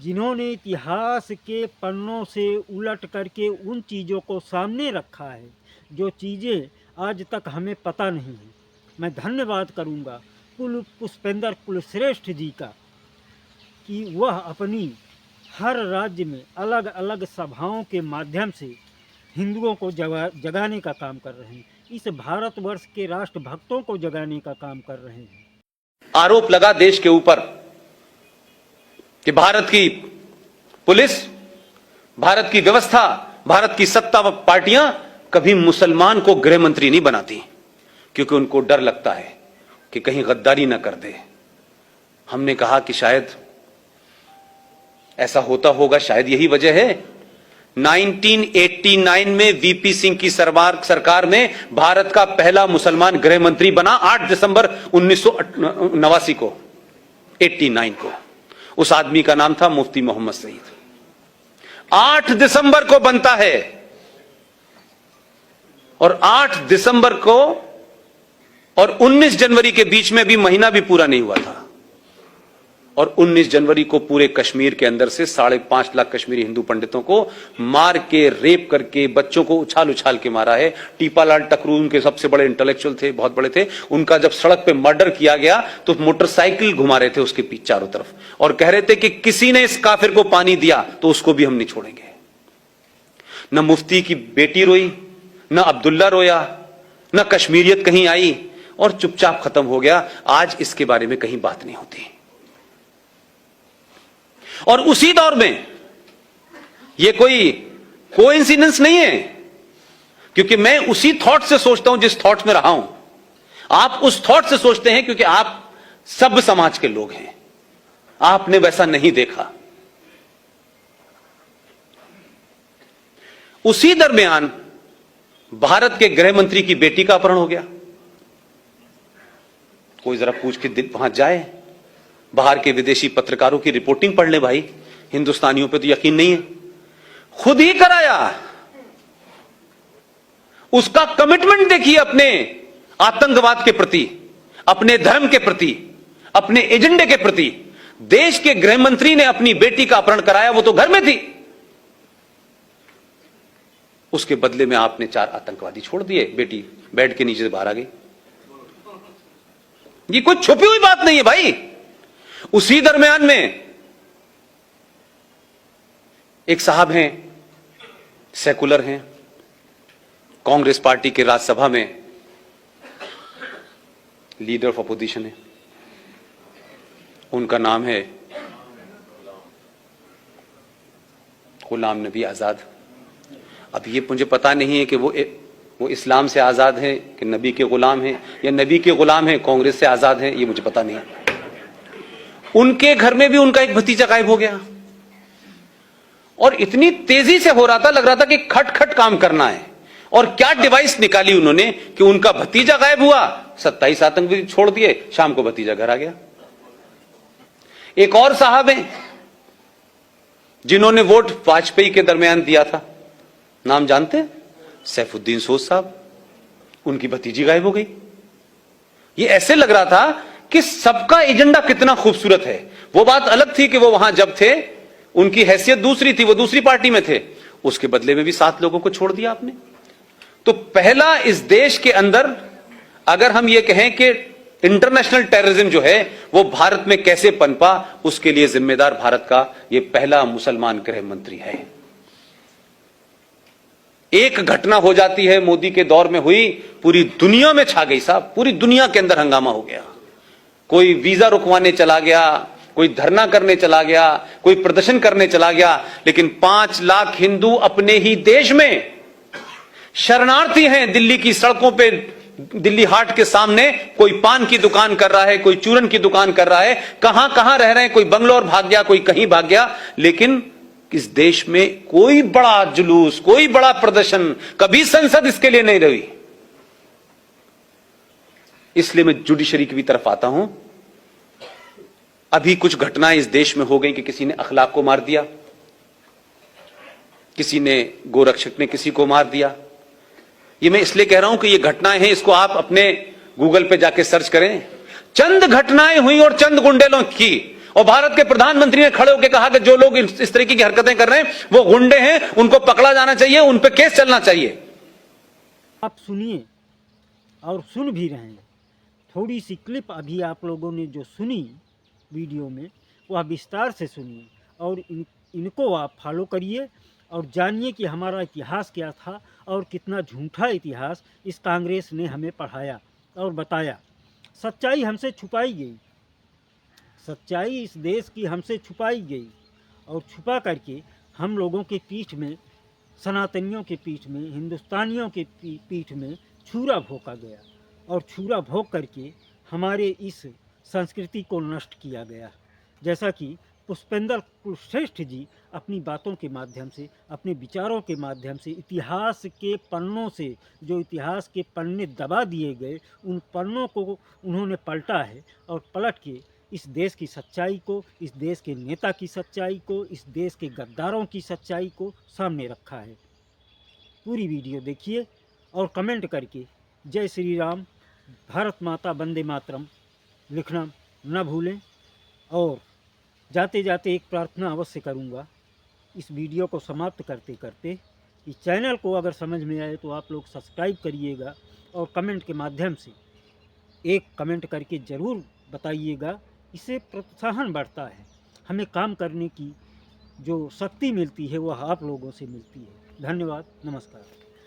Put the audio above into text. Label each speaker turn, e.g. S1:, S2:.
S1: जिन्होंने इतिहास के पन्नों से उलट करके उन चीज़ों को सामने रखा है जो चीज़ें आज तक हमें पता नहीं है। मैं धन्यवाद करूंगा पुष्पेंद्र कुलश्रेष्ठ जी का कि वह अपनी हर राज्य में अलग अलग सभाओं के माध्यम से हिंदुओं को जगाने का काम कर रहे हैं। इस भारतवर्ष के राष्ट्रभक्तों को जगाने का काम कर रहे हैं।
S2: आरोप लगा देश के ऊपर कि भारत की पुलिस, भारत की व्यवस्था, भारत की सत्ता पार्टियां कभी मुसलमान को गृह मंत्री नहीं बनाती, क्योंकि उनको डर लगता है कि कहीं गद्दारी ना कर दे। हमने कहा कि शायद ऐसा होता होगा, शायद यही वजह है 1989 में वीपी सिंह की सरकार में भारत का पहला मुसलमान गृह मंत्री बना 8 दिसंबर 1989 को, 89 को। उस आदमी का नाम था मुफ्ती मोहम्मद सईद। 8 दिसंबर को बनता है और 8 दिसंबर को और 19 जनवरी के बीच में भी महीना भी पूरा नहीं हुआ था, और 19 जनवरी को पूरे कश्मीर के अंदर से 5.5 लाख कश्मीरी हिंदू पंडितों को मार के, रेप करके, बच्चों को उछाल उछाल के मारा है। टीपालाल टकरू उनके सबसे बड़े इंटेलेक्चुअल थे, बहुत बड़े थे। उनका जब सड़क पे मर्डर किया गया तो मोटरसाइकिल घुमा रहे थे उसके पीछे चारों तरफ, और कह रहे थे कि किसी ने इस काफिर को पानी दिया तो उसको भी हम नहीं छोड़ेंगे। न मुफ्ती की बेटी रोई, न अब्दुल्ला रोया, न कश्मीरियत कहीं आई, और चुपचाप खत्म हो गया। आज इसके बारे में कहीं बात नहीं होती। और उसी दौर में यह कोई कोइंसिडेंस नहीं है, क्योंकि मैं उसी थॉट से सोचता हूं जिस थॉट में रहा हूं। आप उस थॉट से सोचते हैं क्योंकि आप सब समाज के लोग हैं, आपने वैसा नहीं देखा। उसी दरमियान भारत के गृह मंत्री की बेटी का अपहरण हो गया। कोई जरा पूछ के वहां जाए, बाहर के विदेशी पत्रकारों की रिपोर्टिंग पढ़ ले भाई, हिंदुस्तानियों पे तो यकीन नहीं है। खुद ही कराया। उसका कमिटमेंट देखिए अपने आतंकवाद के प्रति, अपने धर्म के प्रति, अपने एजेंडे के प्रति। देश के गृह मंत्री ने अपनी बेटी का अपहरण कराया, वो तो घर में थी। उसके बदले में आपने 4 आतंकवादी छोड़ दिए। बेटी बेड के नीचे से बाहर आ गई। ये कोई छुपी हुई बात नहीं है भाई। उसी दरमियान में एक साहब हैं, सेकुलर हैं, कांग्रेस पार्टी के राज्यसभा में लीडर ऑफ अपोजिशन है। उनका नाम है गुलाम नबी आजाद। अब ये मुझे पता नहीं है कि वो इस्लाम से आजाद हैं कि नबी के गुलाम हैं, या नबी के गुलाम हैं कांग्रेस से आजाद हैं, ये मुझे पता नहीं। उनके घर में भी उनका एक भतीजा गायब हो गया, और इतनी तेजी से हो रहा था, लग रहा था कि खट काम करना है। और क्या डिवाइस निकाली उन्होंने कि उनका भतीजा गायब हुआ, 27 आतंकवादी छोड़ दिए, शाम को भतीजा घर आ गया। एक और साहब हैं जिन्होंने वोट वाजपेयी के दरमियान दिया था, नाम जानते हैं? सैफुद्दीन सोज साहब। उनकी भतीजी गायब हो गई। ये ऐसे लग रहा था कि सबका एजेंडा कितना खूबसूरत है। वो बात अलग थी कि वो वहां जब थे उनकी हैसियत दूसरी थी, वो दूसरी पार्टी में थे। उसके बदले में भी 7 लोगों को छोड़ दिया आपने। तो पहला इस देश के अंदर अगर हम ये कहें कि इंटरनेशनल टेररिज्म जो है वो भारत में कैसे पनपा, उसके लिए जिम्मेदार भारत का ये पहला मुसलमान गृह मंत्री है। एक घटना हो जाती है, मोदी के दौर में हुई, पूरी दुनिया में छा गई साहब, पूरी दुनिया के अंदर हंगामा हो गया। कोई वीजा रुकवाने चला गया, कोई धरना करने चला गया, कोई प्रदर्शन करने चला गया, लेकिन 5 लाख हिंदू अपने ही देश में शरणार्थी हैं। दिल्ली की सड़कों पे, दिल्ली हाट के सामने कोई पान की दुकान कर रहा है, कोई चूरन की दुकान कर रहा है, कहां कहां रह रहे हैं, कोई बंगलोर भाग गया, कोई कहीं भाग गया। लेकिन इस देश में कोई बड़ा जुलूस, कोई बड़ा प्रदर्शन, कभी संसद इसके लिए नहीं रही। इसलिए मैं जुडिशरी की भी तरफ आता हूं। अभी कुछ घटनाएं इस देश में हो गई कि किसी ने अखलाक को मार दिया, किसी ने, गोरक्षक ने किसी को मार दिया। ये मैं इसलिए कह रहा हूं कि ये घटनाएं हैं, इसको आप अपने गूगल पे जाके सर्च करें। चंद घटनाएं हुई और चंद गुंडेलों की, और भारत के प्रधानमंत्री ने खड़े होकर कहा कि जो लोग इस तरीके की हरकतें कर रहे हैं वो गुंडे हैं, उनको पकड़ा जाना चाहिए, उन पर केस चलना चाहिए।
S1: आप सुनिए और सुन भी रहे हैं। थोड़ी सी क्लिप अभी आप लोगों ने जो सुनी वीडियो में, वह विस्तार से सुनिए और इनको आप फॉलो करिए और जानिए कि हमारा इतिहास क्या था और कितना झूठा इतिहास इस कांग्रेस ने हमें पढ़ाया और बताया। सच्चाई हमसे छुपाई गई, सच्चाई इस देश की हमसे छुपाई गई और छुपा करके हम लोगों के पीठ में, सनातनियों के पीठ में, हिंदुस्तानियों के पीठ में छुरा भोंका गया और छुरा भोंक करके हमारे इस संस्कृति को नष्ट किया गया। जैसा कि पुष्पेंद्र कुलश्रेष्ठ जी अपनी बातों के माध्यम से, अपने विचारों के माध्यम से, इतिहास के पन्नों से जो इतिहास के पन्ने दबा दिए गए, उन पन्नों को उन्होंने पलटा है और पलट के इस देश की सच्चाई को, इस देश के नेता की सच्चाई को, इस देश के गद्दारों की सच्चाई को सामने रखा है। पूरी वीडियो देखिए और कमेंट करके जय श्री राम, भारत माता, वंदे मातरम लिखना न भूलें। और जाते जाते एक प्रार्थना अवश्य करूंगा इस वीडियो को समाप्त करते करते, इस चैनल को अगर समझ में आए तो आप लोग सब्सक्राइब करिएगा और कमेंट के माध्यम से एक कमेंट करके ज़रूर बताइएगा। इससे प्रोत्साहन बढ़ता है, हमें काम करने की जो शक्ति मिलती है वह आप लोगों से मिलती है। धन्यवाद, नमस्कार।